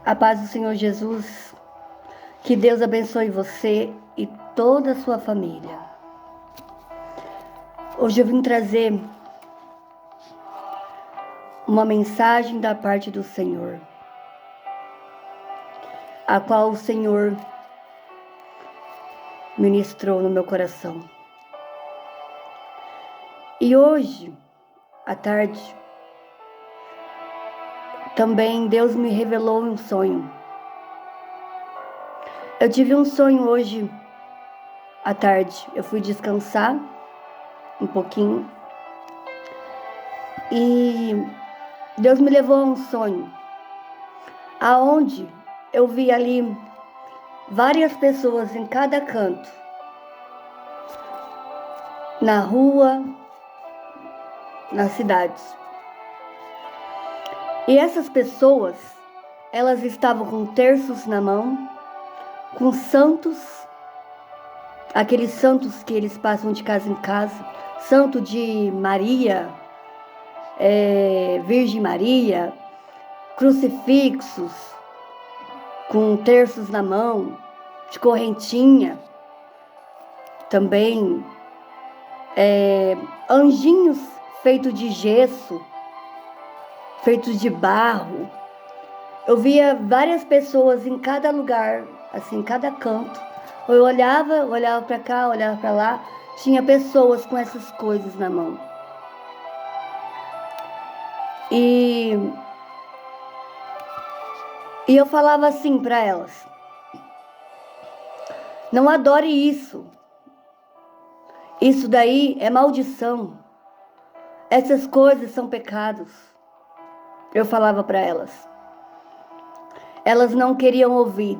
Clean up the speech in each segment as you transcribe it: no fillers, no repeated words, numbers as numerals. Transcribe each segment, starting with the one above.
A paz do Senhor Jesus, que Deus abençoe você e toda a sua família. Hoje eu vim trazer uma mensagem da parte do Senhor, a qual o Senhor ministrou no meu coração. E hoje, à tarde, também Deus me revelou um sonho. Eu tive um sonho hoje à tarde. Eu fui descansar um pouquinho e Deus me levou a um sonho, aonde eu vi ali várias pessoas em cada canto, na rua, nas cidades. E essas pessoas, elas estavam com terços na mão, com santos, aqueles santos que eles passam de casa em casa, santo de Maria, Virgem Maria, crucifixos, com terços na mão, de correntinha, também anjinhos feitos de gesso, feitos de barro. Eu via várias pessoas em cada lugar, assim, em cada canto. Eu olhava para cá, olhava para lá, tinha pessoas com essas coisas na mão. E eu falava assim para elas: não adore isso. Isso daí é maldição. Essas coisas são pecados. Eu falava para elas. Elas não queriam ouvir.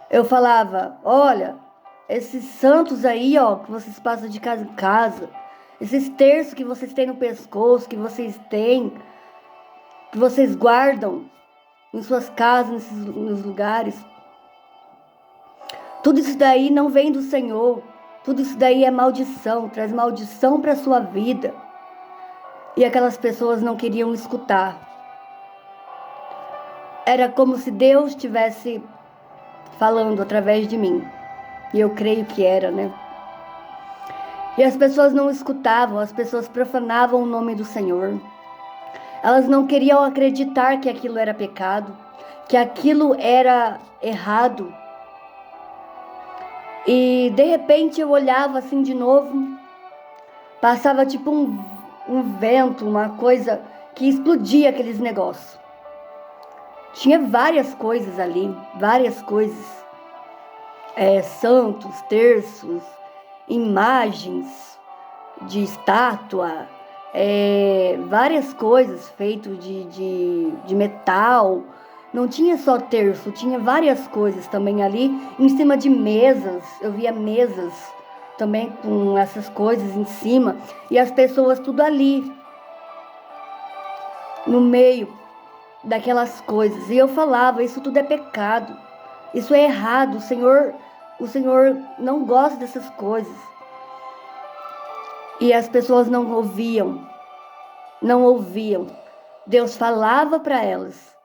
Eu falava: olha, esses santos aí, ó, que vocês passam de casa em casa, esses terços que vocês têm no pescoço, que vocês têm, que vocês guardam em suas casas, nos lugares, tudo isso daí não vem do Senhor. Tudo isso daí é maldição, traz maldição para a sua vida. E aquelas pessoas não queriam escutar. Era como se Deus estivesse falando através de mim. E eu creio que era, né? E as pessoas não escutavam, as pessoas profanavam o nome do Senhor. Elas não queriam acreditar que aquilo era pecado, que aquilo era errado. E de repente eu olhava assim de novo, passava tipo um vento, uma coisa que explodia aqueles negócios. Tinha várias coisas ali, várias coisas, santos, terços, imagens de estátua, várias coisas feitas de metal. Não tinha só terço, tinha várias coisas também ali, em cima de mesas. Eu via mesas também com essas coisas em cima, e as pessoas tudo ali, no meio daquelas coisas. E eu falava: isso tudo é pecado, isso é errado, o Senhor não gosta dessas coisas. E as pessoas não ouviam. Deus falava para elas.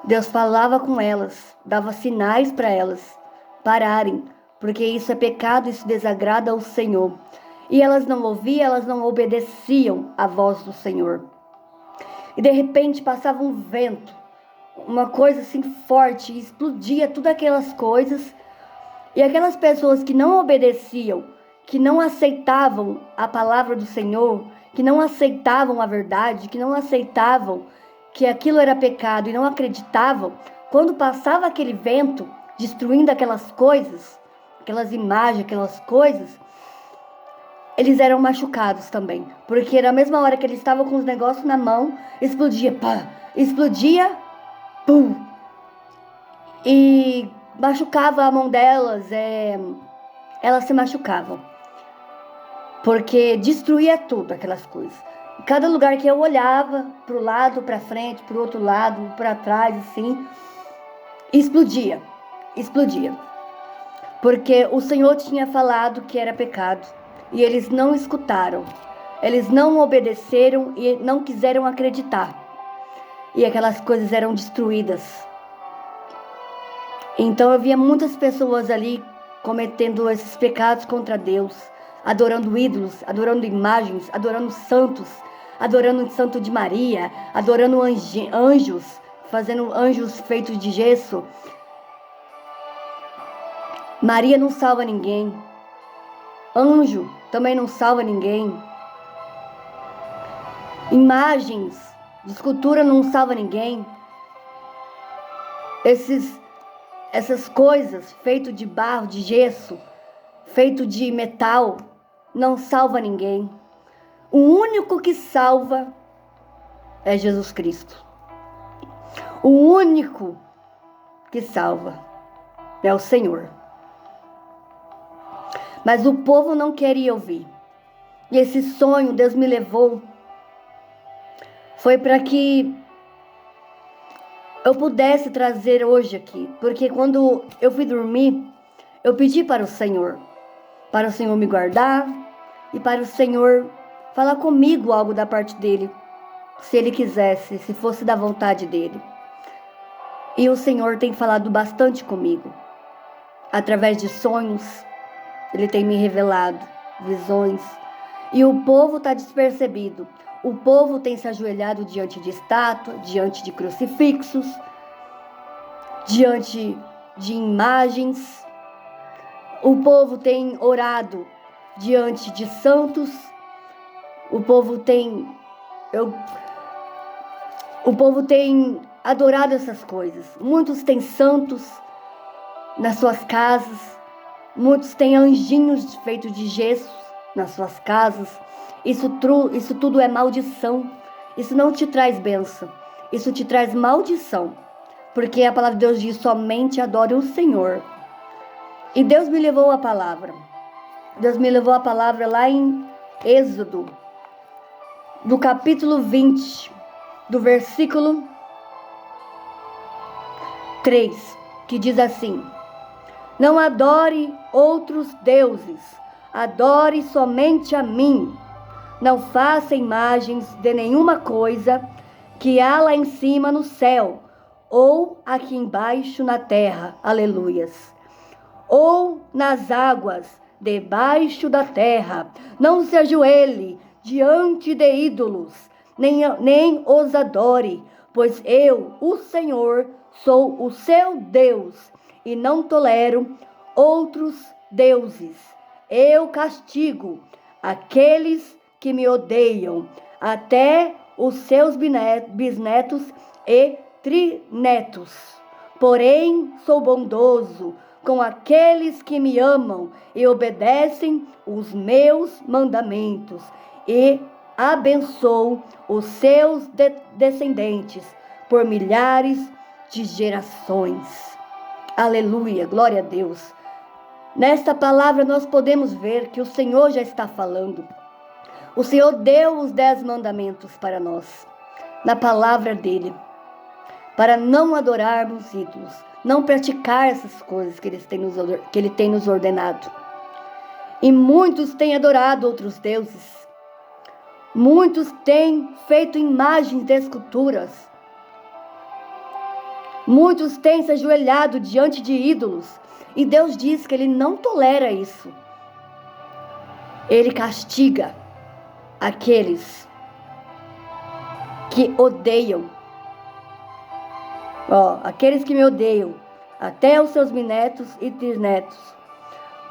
Deus falava com elas, dava sinais para elas pararem, porque isso é pecado, isso desagrada ao Senhor. E elas não ouviam, elas não obedeciam à voz do Senhor. E de repente passava um vento, uma coisa assim forte, e explodia todas aquelas coisas. E aquelas pessoas que não obedeciam, que não aceitavam a palavra do Senhor, que não aceitavam a verdade, que não aceitavam que aquilo era pecado e não acreditavam, quando passava aquele vento, destruindo aquelas coisas, aquelas imagens, aquelas coisas, eles eram machucados também. Porque na mesma hora que eles estavam com os negócios na mão, explodia, pá, explodia, pum, e machucava a mão delas, elas se machucavam, porque destruía tudo aquelas coisas. Cada lugar que eu olhava, pro lado, pra frente, pro outro lado, pra trás, assim, explodia. Porque o Senhor tinha falado que era pecado, e eles não escutaram, eles não obedeceram e não quiseram acreditar. e aquelas coisas eram destruídas. Então eu via muitas pessoas ali cometendo esses pecados contra Deus, adorando ídolos, adorando imagens, adorando santos, adorando o Santo de Maria, adorando anjos, fazendo anjos feitos de gesso. Maria não salva ninguém. Anjo também não salva ninguém. Imagens de escultura não salva ninguém. Essas coisas feitas de barro, de gesso, feito de metal, não salva ninguém. O único que salva é Jesus Cristo. O único que salva é o Senhor. Mas o povo não queria ouvir. E esse sonho Deus me levou foi para que eu pudesse trazer hoje aqui. Porque quando eu fui dormir, eu pedi para o Senhor me guardar e para o Senhor falar comigo algo da parte dele, se ele quisesse, se fosse da vontade dele. E o Senhor tem falado bastante comigo, através de sonhos. Ele tem me revelado visões. E o povo está despercebido. O povo tem se ajoelhado diante de estátua, diante de crucifixos, diante de imagens. O povo tem orado diante de santos. O povo tem adorado essas coisas. Muitos têm santos nas suas casas. Muitos têm anjinhos feitos de gesso nas suas casas. Isso tudo é maldição. Isso não te traz bênção. Isso te traz maldição. Porque a palavra de Deus diz: somente adore o Senhor. E Deus me levou a palavra. Deus me levou a palavra lá em Êxodo, do capítulo 20, do versículo 3, que diz assim: não adore outros deuses, adore somente a mim. Não faça imagens de nenhuma coisa que há lá em cima no céu, ou aqui embaixo na terra, aleluias, ou nas águas debaixo da terra. Não se ajoelhe diante de ídolos, nem os adore, pois eu, o Senhor, sou o seu Deus, e não tolero outros deuses. Eu castigo aqueles que me odeiam, até os seus bisnetos e trinetos. Porém, sou bondoso com aqueles que me amam e obedecem os meus mandamentos, e abençoo os seus descendentes por milhares de gerações. Aleluia, glória a Deus. Nesta palavra nós podemos ver que o Senhor já está falando. O Senhor deu os 10 mandamentos para nós, na palavra dele, para não adorarmos ídolos, não praticar essas coisas que ele tem nos ordenado. E muitos têm adorado outros deuses. Muitos têm feito imagens de esculturas. Muitos têm se ajoelhado diante de ídolos. E Deus diz que ele não tolera isso. Ele castiga aqueles que odeiam. Aqueles que me odeiam, até os seus bisnetos e trinetos.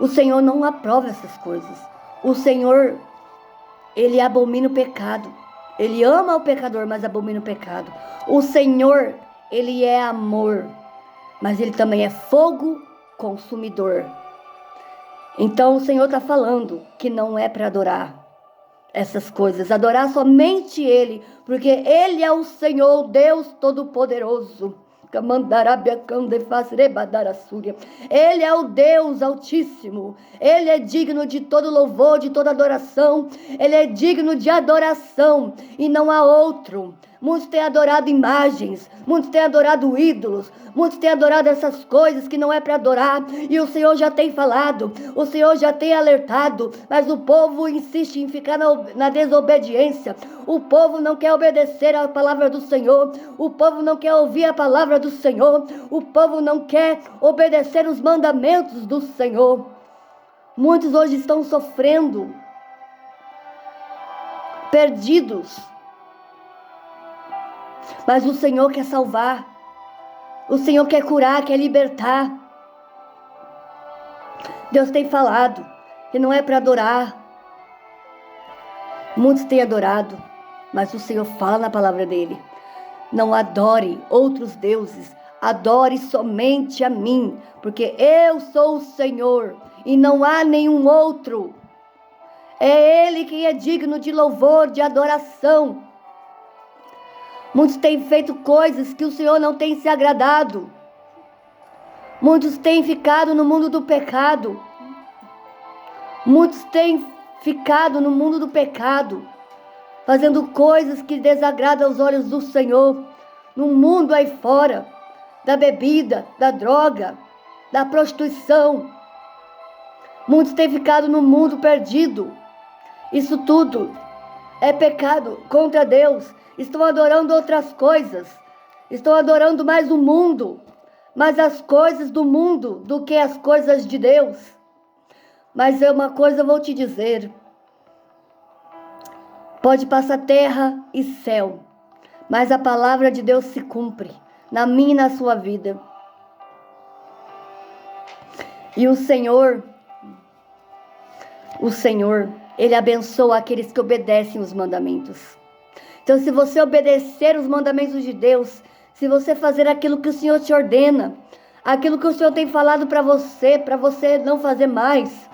O Senhor não aprova essas coisas. O Senhor, ele abomina o pecado. Ele ama o pecador, mas abomina o pecado. O Senhor, ele é amor, mas ele também é fogo consumidor. Então o Senhor está falando que não é para adorar essas coisas, adorar somente ele, porque ele é o Senhor, Deus Todo-Poderoso. Ele é o Deus Altíssimo. Ele é digno de todo louvor, de toda adoração. Ele é digno de adoração e não há outro. Muitos têm adorado imagens, muitos têm adorado ídolos, muitos têm adorado essas coisas que não é para adorar. E o Senhor já tem falado, o Senhor já tem alertado, mas o povo insiste em ficar na desobediência. O povo não quer obedecer à palavra do Senhor, o povo não quer ouvir a palavra do Senhor, o povo não quer obedecer os mandamentos do Senhor. Muitos hoje estão sofrendo, perdidos. Mas o Senhor quer salvar, o Senhor quer curar, quer libertar. Deus tem falado que não é para adorar. Muitos têm adorado, mas o Senhor fala na palavra dele: não adore outros deuses, adore somente a mim, porque eu sou o Senhor e não há nenhum outro. É Ele quem é digno de louvor, de adoração. Muitos têm feito coisas que o Senhor não tem se agradado. Muitos têm ficado no mundo do pecado. Muitos têm ficado no mundo do pecado, fazendo coisas que desagradam aos olhos do Senhor. No mundo aí fora, da bebida, da droga, da prostituição. Muitos têm ficado no mundo perdido. Isso tudo é pecado contra Deus. Estão adorando outras coisas. Estão adorando mais o mundo, mais as coisas do mundo do que as coisas de Deus. Mas uma coisa eu vou te dizer: pode passar terra e céu, mas a palavra de Deus se cumpre na minha e na sua vida. E o Senhor, Ele abençoa aqueles que obedecem os mandamentos. Então, se você obedecer os mandamentos de Deus, se você fazer aquilo que o Senhor te ordena, aquilo que o Senhor tem falado para você não fazer mais,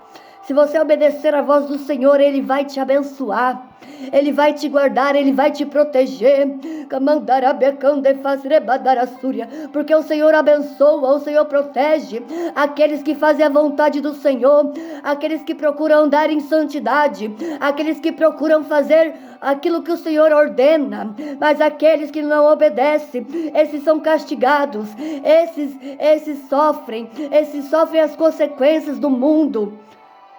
se você obedecer a voz do Senhor, Ele vai te abençoar, Ele vai te guardar, Ele vai te proteger. Porque o Senhor abençoa, o Senhor protege aqueles que fazem a vontade do Senhor, aqueles que procuram andar em santidade, aqueles que procuram fazer aquilo que o Senhor ordena. Mas aqueles que não obedecem, esses são castigados, esses sofrem as consequências do mundo.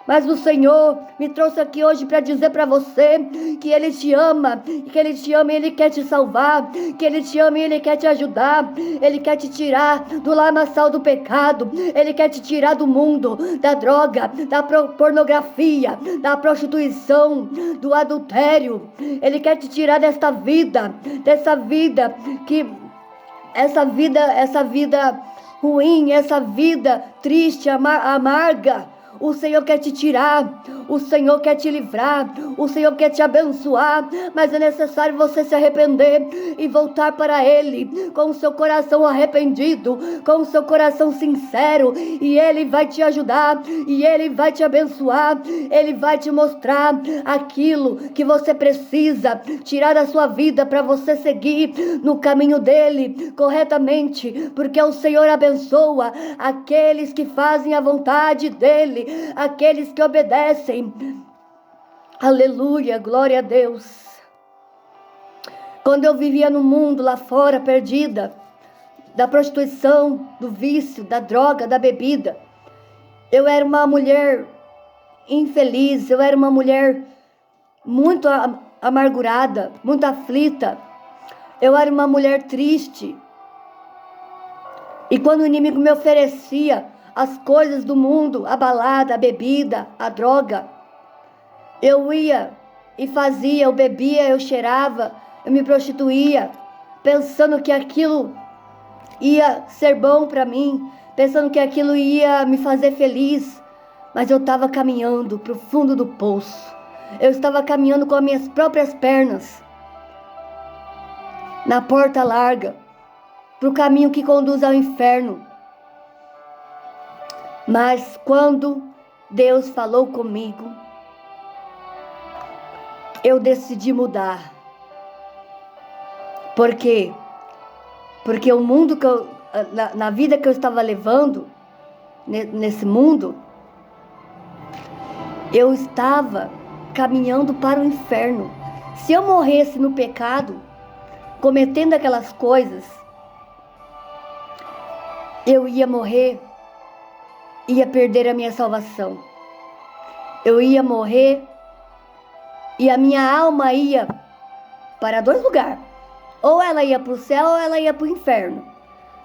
Mas o Senhor me trouxe aqui hoje para dizer para você que Ele te ama, que Ele te ama e Ele quer te salvar, que Ele te ama e Ele quer te ajudar, Ele quer te tirar do lamaçal do pecado, Ele quer te tirar do mundo, da droga, da pornografia, da prostituição, do adultério. Ele quer te tirar dessa vida ruim, essa vida triste, amarga. O Senhor quer te tirar, o Senhor quer te livrar, o Senhor quer te abençoar, mas é necessário você se arrepender e voltar para Ele com o seu coração arrependido, com o seu coração sincero, e Ele vai te ajudar, e Ele vai te abençoar, Ele vai te mostrar aquilo que você precisa tirar da sua vida para você seguir no caminho dEle corretamente, porque o Senhor abençoa aqueles que fazem a vontade dEle, aqueles que obedecem. Aleluia, glória a Deus. Quando eu vivia no mundo lá fora, perdida, da prostituição, do vício, da droga, da bebida, eu era uma mulher infeliz, eu era uma mulher muito amargurada, muito aflita, eu era uma mulher triste. E quando o inimigo me oferecia as coisas do mundo, a balada, a bebida, a droga, eu ia e fazia, eu bebia, eu cheirava, eu me prostituía, pensando que aquilo ia ser bom para mim, pensando que aquilo ia me fazer feliz. Mas eu estava caminhando para o fundo do poço, eu estava caminhando com as minhas próprias pernas, na porta larga, para o caminho que conduz ao inferno. Mas quando Deus falou comigo, eu decidi mudar. Por quê? Porque o mundo na vida que eu estava levando, nesse mundo, eu estava caminhando para o inferno. Se eu morresse no pecado, cometendo aquelas coisas, eu ia morrer, ia perder a minha salvação. Eu ia morrer e a minha alma ia para 2 lugares. Ou ela ia para o céu ou ela ia para o inferno.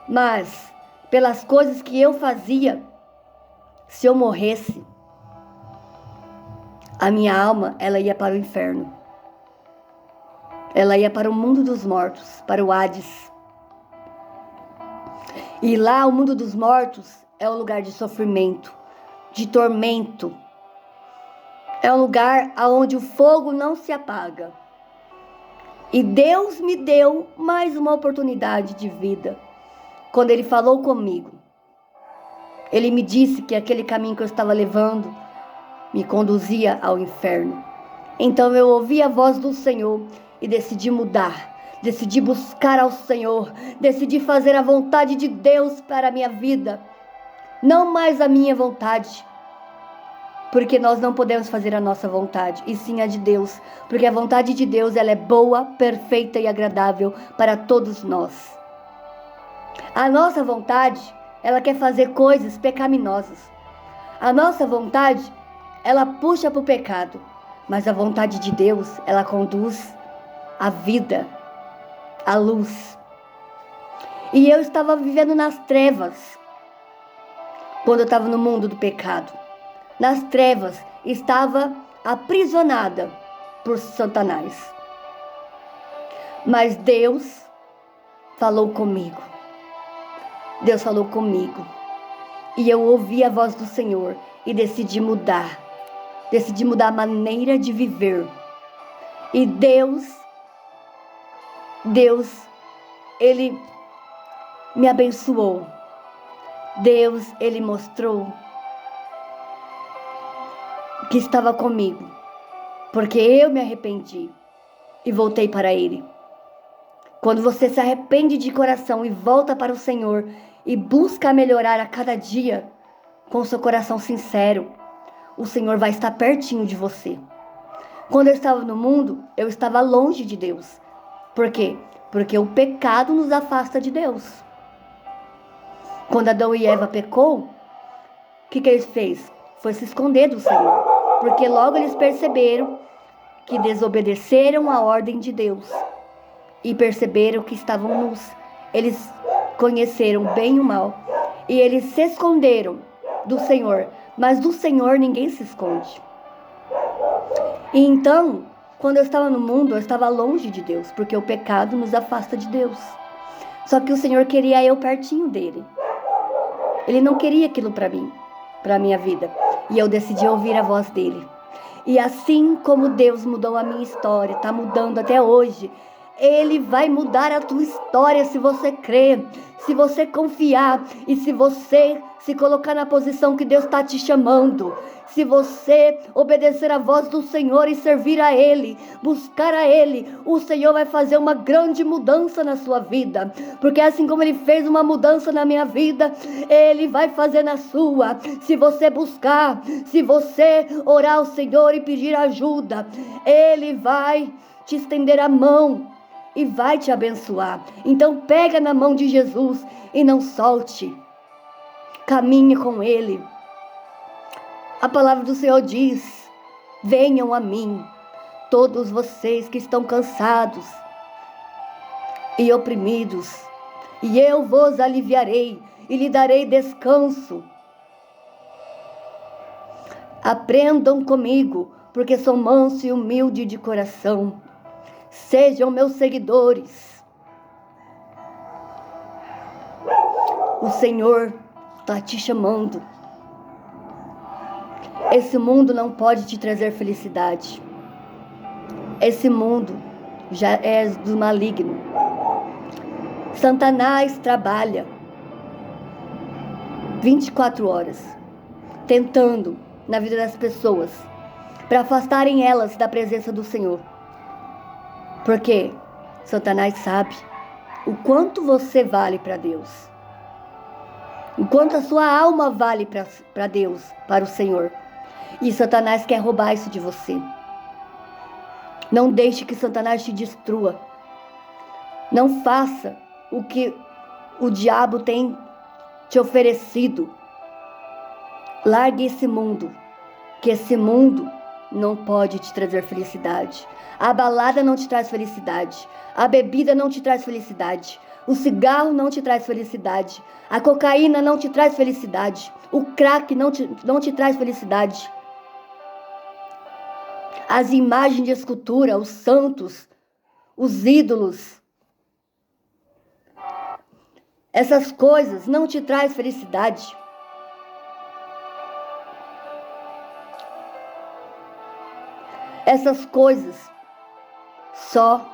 Mas, pelas coisas que eu fazia, se eu morresse, a minha alma, ela ia para o inferno. Ela ia para o mundo dos mortos, para o Hades. E lá, o mundo dos mortos é um lugar de sofrimento, de tormento. É um lugar onde o fogo não se apaga. E Deus me deu mais uma oportunidade de vida. Quando Ele falou comigo, Ele me disse que aquele caminho que eu estava levando me conduzia ao inferno. Então eu ouvi a voz do Senhor e decidi mudar. Decidi buscar ao Senhor. Decidi fazer a vontade de Deus para a minha vida. Não mais a minha vontade. Porque nós não podemos fazer a nossa vontade, e sim a de Deus. Porque a vontade de Deus, ela é boa, perfeita e agradável para todos nós. A nossa vontade, ela quer fazer coisas pecaminosas. A nossa vontade, ela puxa para o pecado. Mas a vontade de Deus, ela conduz a vida, a luz. E eu estava vivendo nas trevas, quando eu estava no mundo do pecado. Nas trevas, estava aprisionada por Satanás. Mas Deus falou comigo. Deus falou comigo. E eu ouvi a voz do Senhor e decidi mudar. Decidi mudar a maneira de viver. E Deus, Ele me abençoou. Deus, Ele mostrou que estava comigo, porque eu me arrependi e voltei para Ele. Quando você se arrepende de coração e volta para o Senhor e busca melhorar a cada dia com seu coração sincero, o Senhor vai estar pertinho de você. Quando eu estava no mundo, eu estava longe de Deus. Por quê? Porque o pecado nos afasta de Deus. Quando Adão e Eva pecou, o que eles fez? Foi se esconder do Senhor. Porque logo eles perceberam que desobedeceram a ordem de Deus. E perceberam que estavam nus. Eles conheceram bem e o mal. E eles se esconderam do Senhor. Mas do Senhor ninguém se esconde. E então, quando eu estava no mundo, eu estava longe de Deus. Porque o pecado nos afasta de Deus. Só que o Senhor queria eu pertinho dele. Ele não queria aquilo para mim, para a minha vida. E eu decidi ouvir a voz dele. E assim como Deus mudou a minha história, está mudando até hoje, Ele vai mudar a tua história se você crer, se você confiar e se você se colocar na posição que Deus está te chamando. Se você obedecer a voz do Senhor e servir a Ele, buscar a Ele, o Senhor vai fazer uma grande mudança na sua vida. Porque assim como Ele fez uma mudança na minha vida, Ele vai fazer na sua. Se você buscar, se você orar ao Senhor e pedir ajuda, Ele vai te estender a mão e vai te abençoar. Então pega na mão de Jesus e não solte. Caminhe com Ele. A palavra do Senhor diz: venham a mim, todos vocês que estão cansados e oprimidos, e eu vos aliviarei e lhe darei descanso. Aprendam comigo, porque sou manso e humilde de coração. Sejam meus seguidores. O Senhor está te chamando. Esse mundo não pode te trazer felicidade. Esse mundo já é do maligno. Satanás trabalha 24 horas, tentando na vida das pessoas, para afastarem elas da presença do Senhor. Porque Satanás sabe o quanto você vale para Deus. O quanto a sua alma vale para Deus, para o Senhor. E Satanás quer roubar isso de você. Não deixe que Satanás te destrua. Não faça o que o diabo tem te oferecido. Largue esse mundo, que esse mundo não pode te trazer felicidade. A balada não te traz felicidade. A bebida não te traz felicidade. O cigarro não te traz felicidade. A cocaína não te traz felicidade. O crack não te traz felicidade. As imagens de escultura, os santos, os ídolos, essas coisas não te traz felicidade. Essas coisas só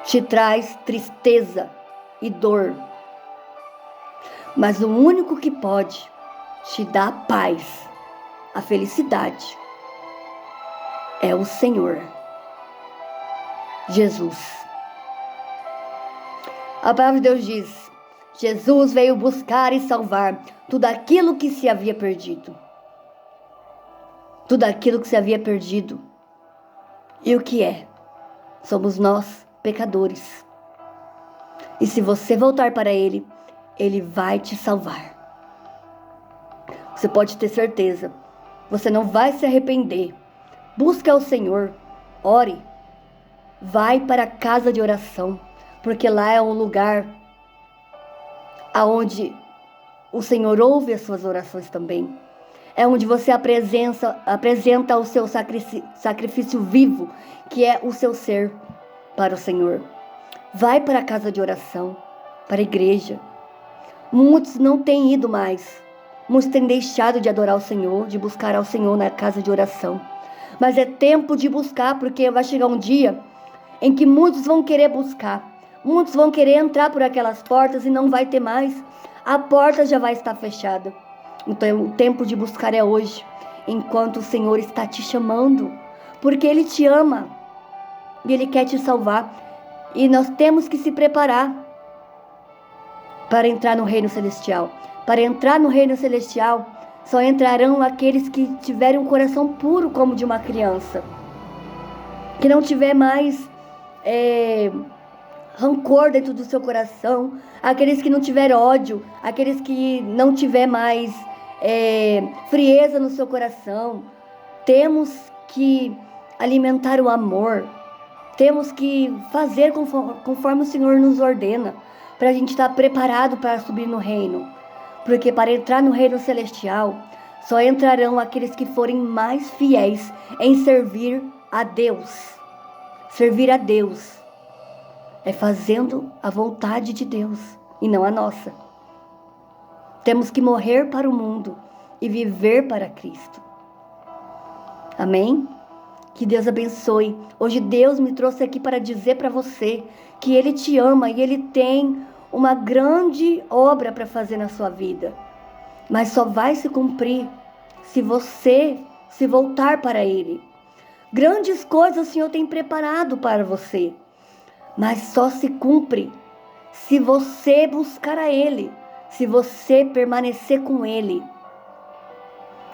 te traz tristeza e dor. Mas o único que pode te dar a paz, a felicidade, é o Senhor Jesus. A palavra de Deus diz: Jesus veio buscar e salvar tudo aquilo que se havia perdido. Tudo aquilo que se havia perdido. E o que é? Somos nós, pecadores. E se você voltar para Ele, Ele vai te salvar. Você pode ter certeza. Você não vai se arrepender. Busque ao Senhor. Ore. Vai para a casa de oração. Porque lá é um lugar onde o Senhor ouve as suas orações também. É onde você apresenta o seu sacrifício vivo, que é o seu ser para o Senhor. Vai para a casa de oração, para a igreja. Muitos não têm ido mais. Muitos têm deixado de adorar o Senhor, de buscar ao Senhor na casa de oração. Mas é tempo de buscar, porque vai chegar um dia em que muitos vão querer buscar. Muitos vão querer entrar por aquelas portas e não vai ter mais. A porta já vai estar fechada. Então o tempo de buscar é hoje, enquanto o Senhor está te chamando, porque Ele te ama e Ele quer te salvar. E nós temos que se preparar para entrar no reino celestial. Para entrar no reino celestial, só entrarão aqueles que tiverem um coração puro como de uma criança, que não tiver mais rancor dentro do seu coração, aqueles que não tiver ódio, aqueles que não tiver mais frieza no seu coração. Temos que alimentar o amor, temos que fazer conforme o Senhor nos ordena, para a gente estar preparado para subir no reino, porque para entrar no reino celestial, só entrarão aqueles que forem mais fiéis em servir a Deus. Servir a Deus é fazendo a vontade de Deus e não a nossa. Temos que morrer para o mundo e viver para Cristo. Amém? Que Deus abençoe. Hoje Deus me trouxe aqui para dizer para você que Ele te ama e Ele tem uma grande obra para fazer na sua vida. Mas só vai se cumprir se você se voltar para Ele. Grandes coisas o Senhor tem preparado para você, mas só se cumpre se você buscar a Ele. Se você permanecer com Ele,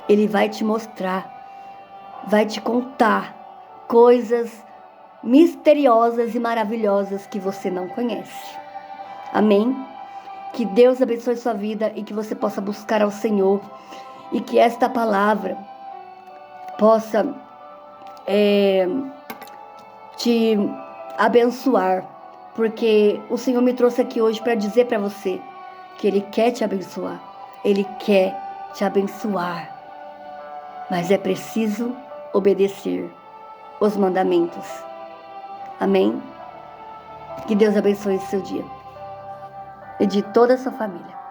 Ele vai te mostrar, vai te contar coisas misteriosas e maravilhosas que você não conhece. Amém? Que Deus abençoe sua vida e que você possa buscar ao Senhor e que esta palavra possa te abençoar, porque o Senhor me trouxe aqui hoje para dizer para você que Ele quer te abençoar. Ele quer te abençoar. Mas é preciso obedecer os mandamentos. Amém? Que Deus abençoe o seu dia e de toda a sua família.